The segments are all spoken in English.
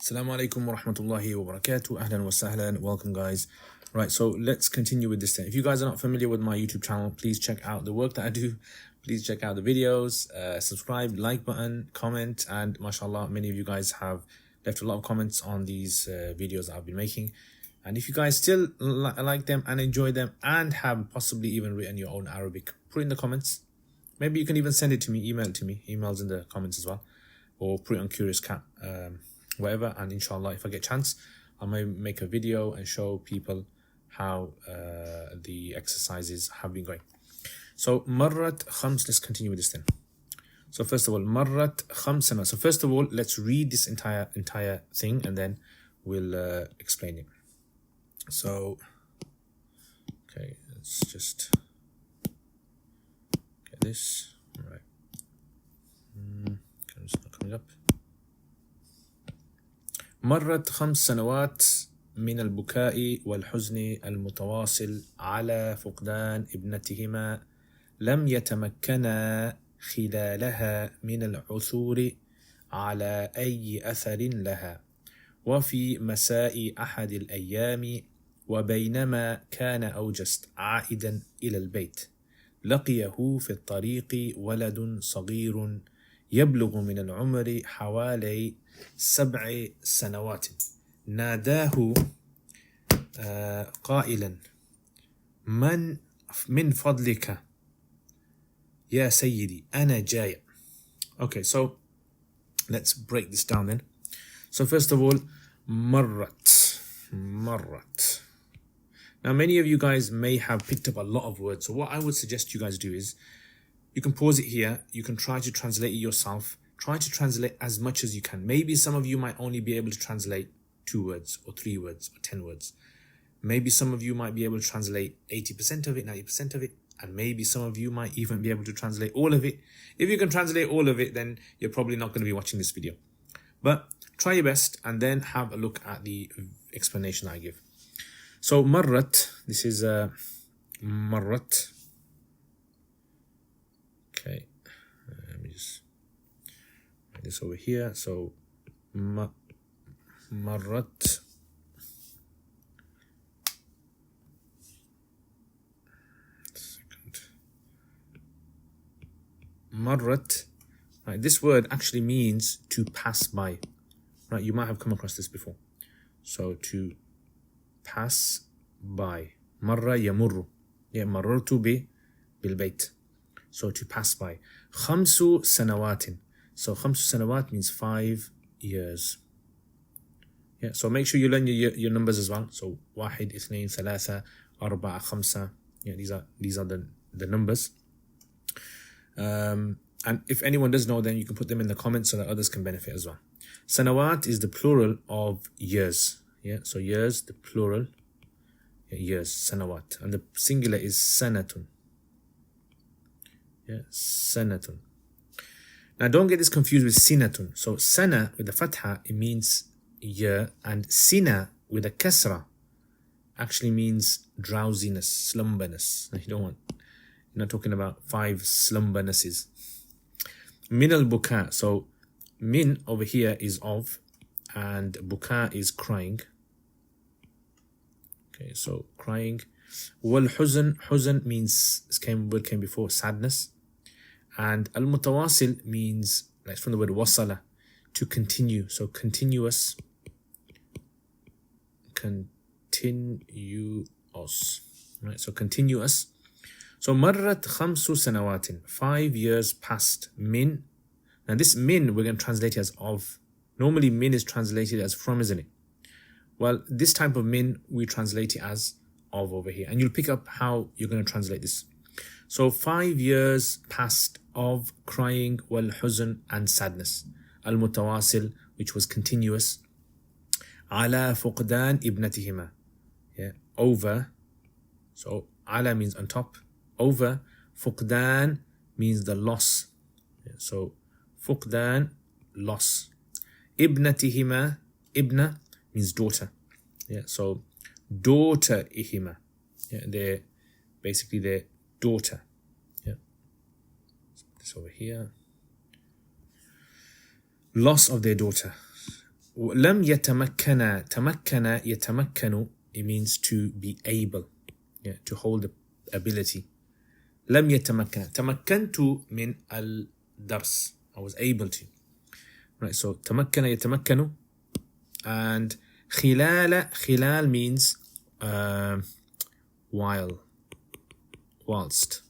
Assalamu alaikum wa rahmatullahi wa barakatuh. Ahlan wa sahlan. Welcome, guys. Right, so let's continue with this thing. If you guys are not familiar with my YouTube channel, please check out the work that I do. Please check out the videos, subscribe, like button, comment, and mashallah, many of you guys have left a lot of comments on these videos that I've been making. And if you guys still like them and enjoy them and have possibly even written your own Arabic, put it in the comments. Maybe you can even send it to me, email it to me, emails in the comments as well, or put it on Curious Cat, whatever. And inshallah, if I get a chance, I may make a video and show people how the exercises have been going. So marrat khams, let's continue with this then. So first of all, marrat khamsana. So first of all, let's read this entire thing and then we'll explain it. So okay, let's just get this. All right. Okay, it's not coming up. مرت 5 سنوات من البكاء والحزن المتواصل على فقدان ابنتهما لم يتمكنا خلالها من العثور على أي أثر لها. وفي مساء أحد الأيام وبينما كان أوجست عائدا إلى البيت لقيه في الطريق ولد صغير يبلغ من العمر حوالي 7 سنوات ناداه قائلا من فضلك يا سيدي أنا جاي. Okay, so let's break this down then. So first of all, marrat. Now many of you guys may have picked up a lot of words, so what I would suggest you guys do is you can pause it here, you can try to translate it yourself, try to translate as much as you can. Maybe some of you might only be able to translate 2 words or 3 words or 10 words. Maybe some of you might be able to translate 80% of it, 90% of it, and maybe some of you might even be able to translate all of it. If you can translate all of it, then you're probably not going to be watching this video. But try your best and then have a look at the explanation I give. So marrat, this is marrat. Okay, let me just write this over here. So marrat. Marrat. Right, this word actually means to pass by. Right, you might have come across this before. So to pass by. Marra yamurru. Yeah, marartu bil bayt. So to pass by. Khamsu sanawatin. So khamsu sanawat means 5 years. Yeah, so make sure you learn your numbers as well. So wahid, ithnain, thalatha, arba'a, khamsa. Yeah, these are the numbers. And if anyone does know, then you can put them in the comments so that others can benefit as well. Sanawat is the plural of years. Yeah, so years, the plural, years, sanawat. And the singular is sanatun. Yeah, sanatun. Now don't get this confused with sinatun. So sana with the fatha, it means year, and sina with a kasra actually means drowsiness, slumberness. You're not talking about 5 slumbernesses. Min al buka. So min over here is of, and buka is crying. Okay, so crying. Wal huzn, huzn means, word came before, sadness. And al mutawasil means, like from the word wasala, to continue. So continuous. Continuous. Right, so continuous. So marrat 5 sanawatin, 5 years passed. Min. Now this min we're going to translate it as of. Normally min is translated as from, isn't it? Well, this type of min we translate it as of over here, and you'll pick up how you're going to translate this. So 5 years passed of crying, wal huzn, and sadness. Al mutawasil, which was continuous. Ala fuqdan ibnatihima. Yeah, over. So ala means on top. Over. Fuqdan means the loss. Yeah, so fuqdan, loss. Ibnatihima, ibna means daughter. Yeah, so daughter ihima. Yeah, they're basically their daughter. Yeah. This over here. Loss of their daughter. لم يتمكن تمكن يتمكن, it means to be able, yeah, to hold the ability. لم يتمكن, تمكنت من الدرس, I was able to. Right, so تمكن يتمكن. And خلال means whilst,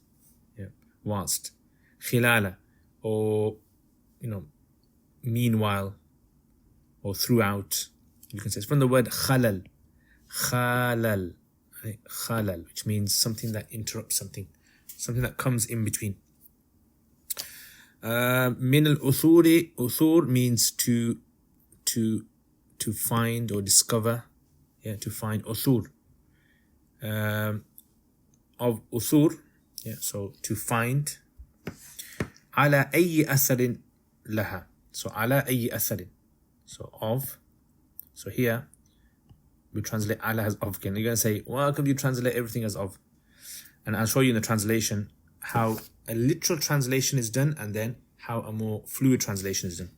yeah, whilst. خلال, or meanwhile, or throughout. You can say it's from the word khalal, which means something that interrupts something that comes in between. من الأثور, uthur means to find or discover, yeah, to find. uthur, of uthur, yeah, so to find. على أي أثر لها, so على أي أثر, so of. So here we translate ala as of again. You're going to say, well, how come you translate everything as of? And I'll show you in the translation how a literal translation is done and then how a more fluid translation is done.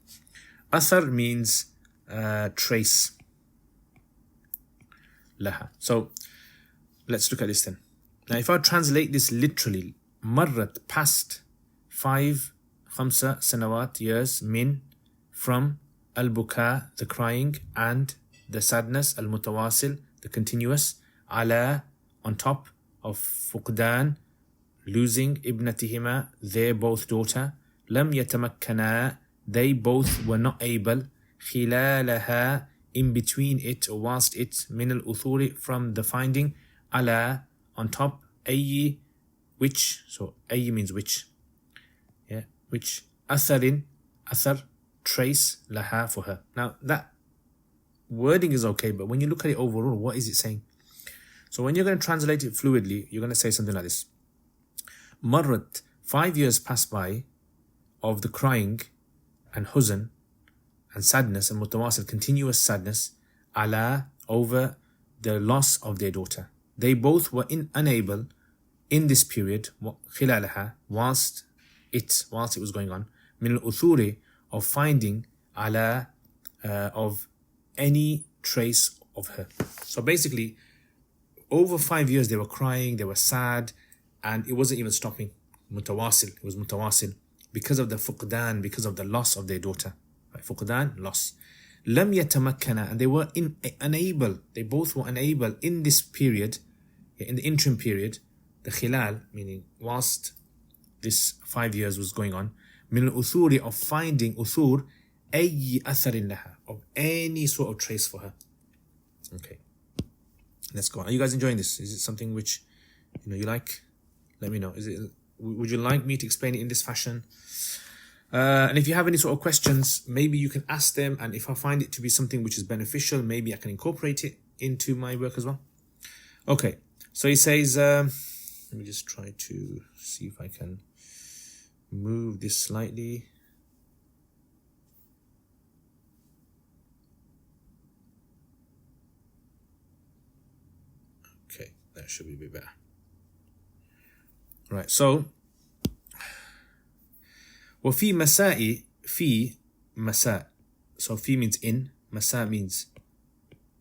Athar means trace. Laha. So let's look at this then. Now if I translate this literally, marrat, past, 5 sanawat, years, min, from, al-buka, the crying, and the sadness, al-mutawasil, the continuous, ala, on top of fuqdan, losing, ibnatihima, their both daughter, lam yatamakkana, they both were not able, khilalaha, in between it or whilst it, min al-uthuri, from the finding, ala, on top, ayyi, which, so ayyi means which, yeah, which, atharin, athar, trace, laha, for her. Now that wording is okay, but when you look at it overall, what is it saying? So when you're going to translate it fluidly, you're going to say something like this. Marrat, 5 years passed by of the crying and huzn and sadness and mutawasil, continuous sadness, ala, over the loss of their daughter. They both were unable in this period, khilalaha, whilst it was going on, min al-uthuri, of finding, ala, of any trace of her. So basically, over 5 years they were crying, they were sad, and it wasn't even stopping. Mutawasil, it was mutawasil, because of the fuqdan, because of the loss of their daughter. Right? Fuqdan, loss. Lam yatamakkana, and they were unable, they both were unable in this period, in the interim period, the khilal, meaning whilst this 5 years was going on, min al-uthuri, of finding, uthur, ayyi atharin laha, of any sort of trace for her. Okay, let's go on. Are you guys enjoying this? Is it something which you like? Let me know. Would you like me to explain it in this fashion? And if you have any sort of questions, maybe you can ask them, and if I find it to be something which is beneficial, maybe I can incorporate it into my work as well. Okay, so he says, let me just try to see if I can move this slightly. Okay, that should be a bit better. Right, so وفي مساء, في مساء, so fi means in, masa means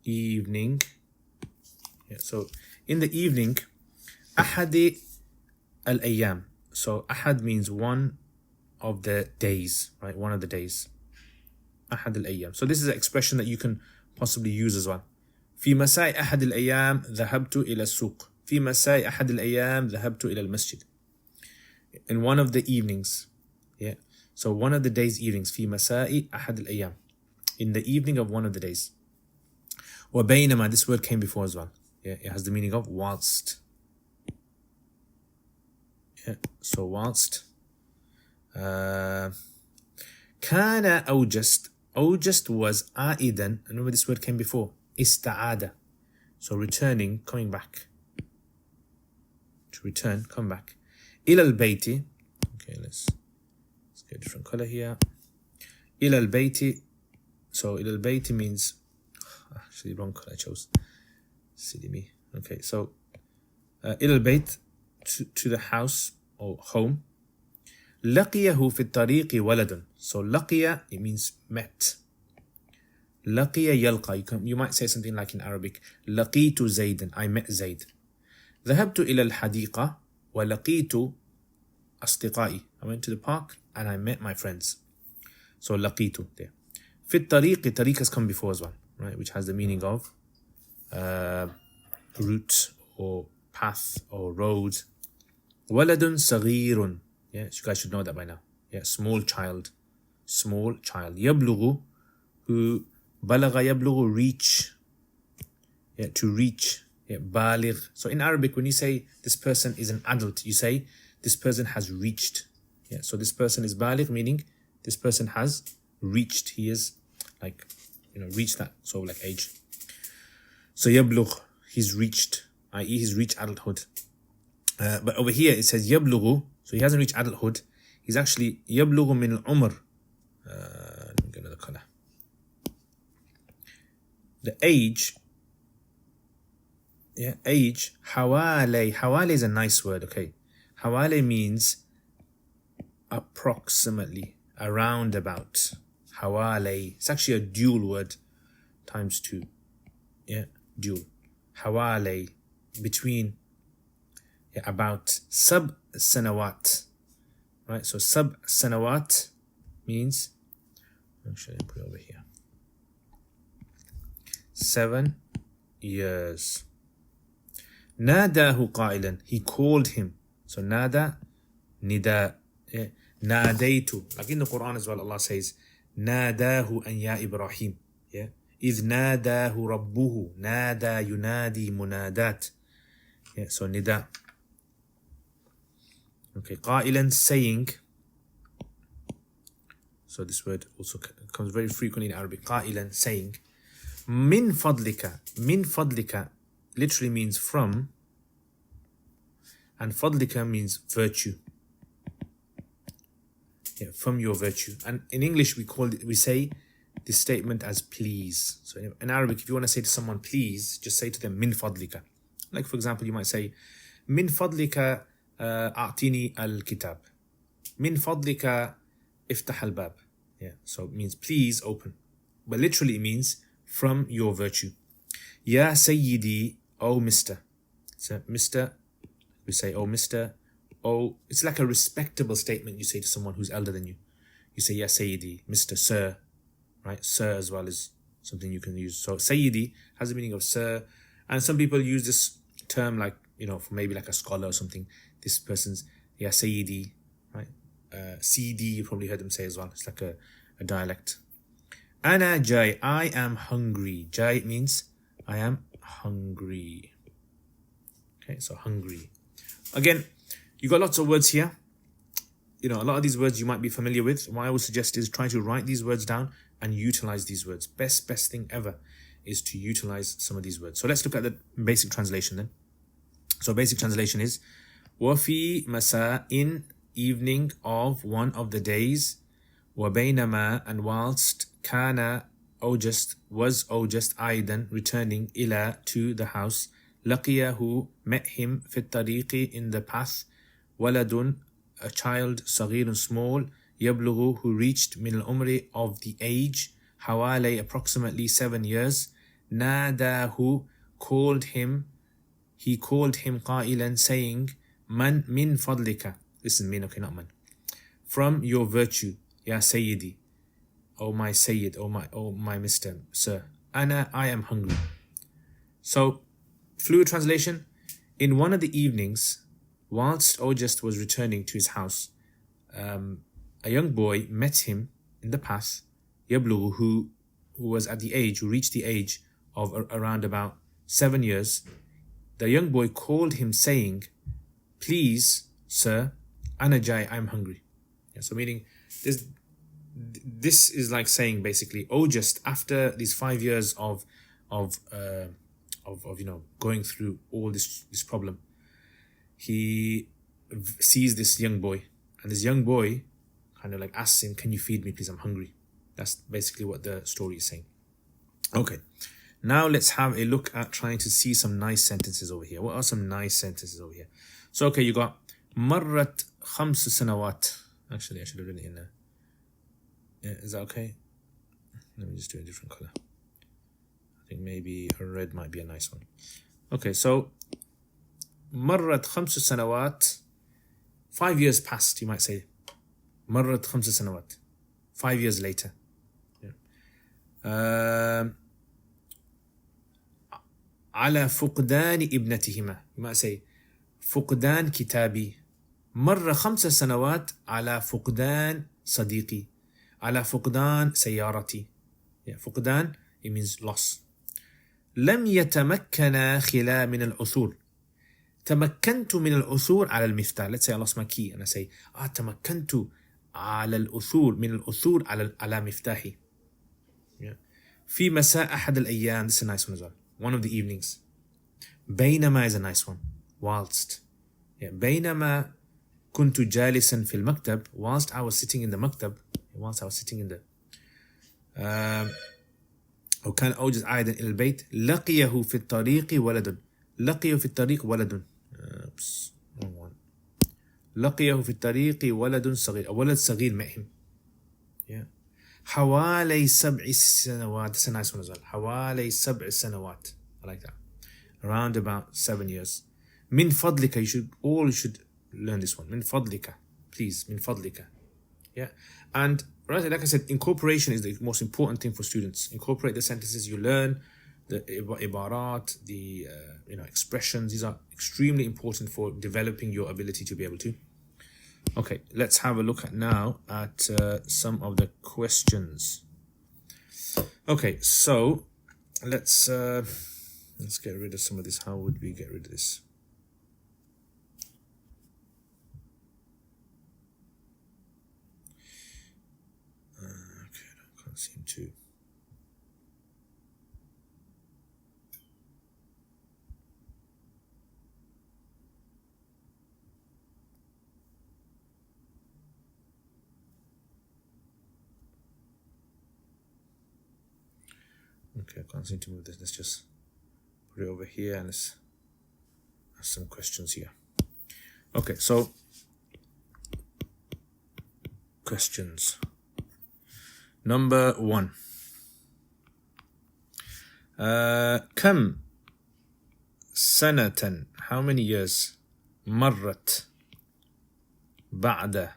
evening. Yeah, so in the evening, أحد الأيام, so أحد means one of the days, right? One of the days. أحد الأيام. So this is an expression that you can possibly use as well. في مساء أحد الأيام ذهبت إلى السوق. في مساء أحد الأيام ذهبت إلى المسجد. In one of the evenings. Yeah. So one of the days evenings. في مساء أحد الأيام. In the evening of one of the days. وبينما, this word came before as well. Yeah, it has the meaning of whilst. Yeah, so whilst. كان أوجست. Awjast was aidan. Remember this word came before. Ista'ada. So returning, coming back. To return, come back. Ila al-bayti. Okay, let's get a different color here. Ila al-bayti. So ila al-bayti means, actually wrong color I chose. Silly me. Okay, so ila al-bayt, to the house or home. لقيه في الطريق ولد. So لقيه, it means met. laqiya yalqa. You might say something like in Arabic, laqitu Zaydan, I met Zayd. ذهبت إلى الحديقة ولقيت أصدقائي. I went to the park and I met my friends. So laqitu there. في الطريق, tariq has come before as well, right? Which has the meaning of route or path or road. ولد صغير. Yeah, you guys should know that by now. Yeah, small child. Small child. يبلغ, who بلغ يبلغ, reach. Yeah, to reach. Yeah, baligh. So in Arabic, when you say this person is an adult, you say this person has reached. Yeah, so this person is baligh, meaning this person has reached. He is like, reached that sort of like age. So yablugh, he's reached, i.e. he's reached adulthood. But over here it says yablughu, so he hasn't reached adulthood. He's actually yablughu min al-umr. Let me get another color. The age, age, hawale. Hawale is a nice word, okay? Hawale means approximately, around about. Hawale. It's actually a dual word, times two. Yeah, dual. Hawale, between, about. Sab sanawat. Right, so sab sanawat means, actually put it over here, 7 years. Nadahu qailan, he called him. So nada, nida. Nadaytu, like in the Quran as well, Allah says, Nadahu an ya Ibrahim. Yeah, إذ ناداه ربه. نادى ينادي منادات. Yeah, so nida. Okay, qailan, saying. So this word also comes very frequently in Arabic. Qailan, saying. Min fadlika. Min fadlika literally means from, and fadlika means virtue. Yeah, from your virtue. And in English we say this statement as please. So in Arabic, if you want to say to someone please, just say to them min fadlika. Like for example, you might say min fadlika a'tini al-kitab. Min fadlika iftah al-bab. Yeah, so it means please open. But literally it means from your virtue. Ya sayyidi, oh Mr. So Mr, we say oh Mr. Oh, it's like a respectable statement you say to someone who's elder than you. You say ya sayyidi, Mr. Sir. Right, sir as well is something you can use. So sayyidi has the meaning of sir. And some people use this term like, for maybe like a scholar or something. This person's ya sayyidi, right? CD, you probably heard them say as well. It's like a dialect. Ana jai, I am hungry. Jai means I am hungry. Okay, so hungry. Again, you got lots of words here. A lot of these words you might be familiar with. What I would suggest is try to write these words down and utilize these words. Best thing ever is to utilize some of these words. So let's look at the basic translation then. So basic translation is Wafi masa, in evening of one of the days, Wabaynama, and whilst, Kana, was Aidan, returning, ila, to the house, Laqiyahu, met him, fit tariqi, in the path, Waladun, a child, Saghirun, small, Yablughu, who reached min al-umri, of the age, Hawale, approximately 7 years, Nadahu, called him, he called him qailan, saying, Man min fadlika. This is min, okay, not man. From your virtue, ya sayyidi, oh my sayyid, oh my Mr. Sir. Ana, I am hungry. So, fluid translation, in one of the evenings, whilst Ojest was returning to his house, a young boy met him in the path, Yablughu, who was at the age, who reached the age of around about 7 years. The young boy called him saying, please, sir, Ana jai, I'm hungry. Yeah, so meaning, this is like saying basically, Ojest, after these 5 years of going through all this problem, he sees this young boy, and this young boy kind of like asks him, can you feed me please, I'm hungry. That's basically what the story is saying. Okay, now let's have a look at trying to see some nice sentences over here. What are some nice sentences over here? So okay, you got marrat khams sanawat. Actually, I should have written it in there. Yeah, is that okay? Let me just do a different color. maybe a red might be a nice one. Okay, so مرت 5 سنوات, 5 years passed, you might say. مرت 5 سنوات, 5 years later. على فقدان ابنتهما, you might say فقدان كتابي. مر 5 سنوات على فقدان صديقي, على فقدان سيارتي. فقدان, it means loss. لم يتمكن خلال من العثور. تمكنت من العثور على المفتاح. Let's say I lost my key and I say تمكنت على العثور من العثور على مفتاحي. في مساء أحد الأيام, this is a nice one as well, one of the evenings. بينما is a nice one, whilst. بينما كنت جالسا في المكتب, whilst I was sitting in the مكتب, whilst I was sitting in the وكان أوجز عائدا إلى البيت, لقيه في الطريق ولد. لقيه في الطريق ولد. لقيه في الطريق ولد صغير, ولد صغير معهم. حوالي 7 سنوات. That's a nice one as well. حوالي 7 سنوات. I like that. Around about 7 years. من فضلك, you should learn this one. من فضلك, please. من فضلك. Yeah. And right, like I said, incorporation is the most important thing for students. Incorporate the sentences you learn, the ibarat, the expressions. These are extremely important for developing your ability to be able to. Okay, let's have a look now at some of the questions. Okay, so let's get rid of some of this. How would we get rid of this? Okay, I can't seem to. Okay, I can't seem to move this. Let's just put it over here and let's ask some questions here. Okay, so questions. Number 1. كم سنة, how many years, مرت بعد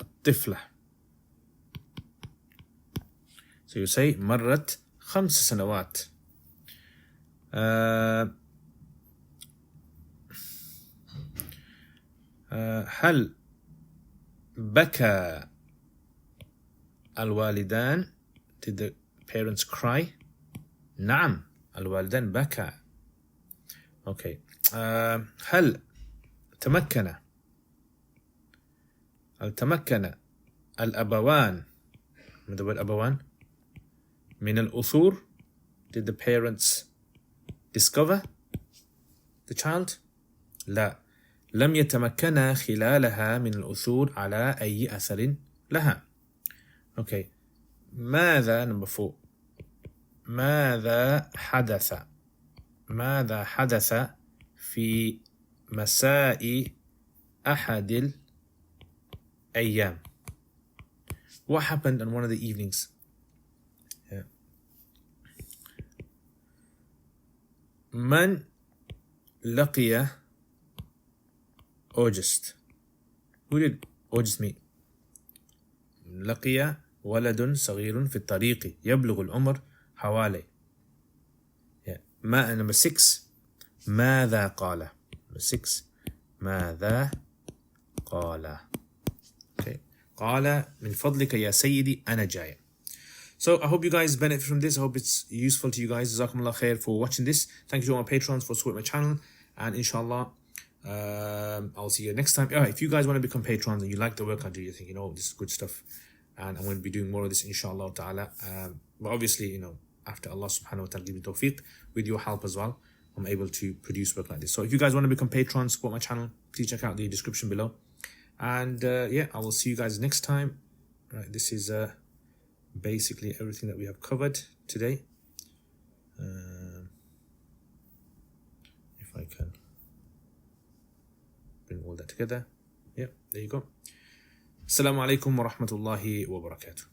الطفلة. So you say مرت 5 سنوات. هل بكى الوالدان? Did the parents cry? نعم, الوالدان بكى. Okay. هل تمكن الأبوان, من the word أبوان, من العثور? Did the parents discover the child? لا, لم يتمكنا خلالها من العثور على أي أثر لها. Okay. ماذا, number 4, ماذا حدث في مساء أحد الأيام? What happened on one of the evenings? من لقي August? Who did August meet? لقي ولد صغير في الطريق يبلغ العمر حوالي. Number 6, ماذا قال? Number 6, ماذا قال? Okay. قال من فضلك يا سيدي أنا جاي. So I hope you guys benefit from this. I hope it's useful to you guys. Jazakumullah khair for watching this. Thank you to all my patrons for supporting my channel. And inshallah, I'll see you next time. If you guys want to become patrons and you like the work I do, you think, this is good stuff, and I'm going to be doing more of this inshallah ta'ala. But obviously, after Allah subhanahu wa ta'ala give me tawfiq, with your help as well, I'm able to produce work like this. So if you guys want to become patrons, support my channel, please check out the description below. And I will see you guys next time. Right, this is basically everything that we have covered today. If I can bring all that together. There you go. Assalamu alaikum wa rahmatullahi wa barakatuh.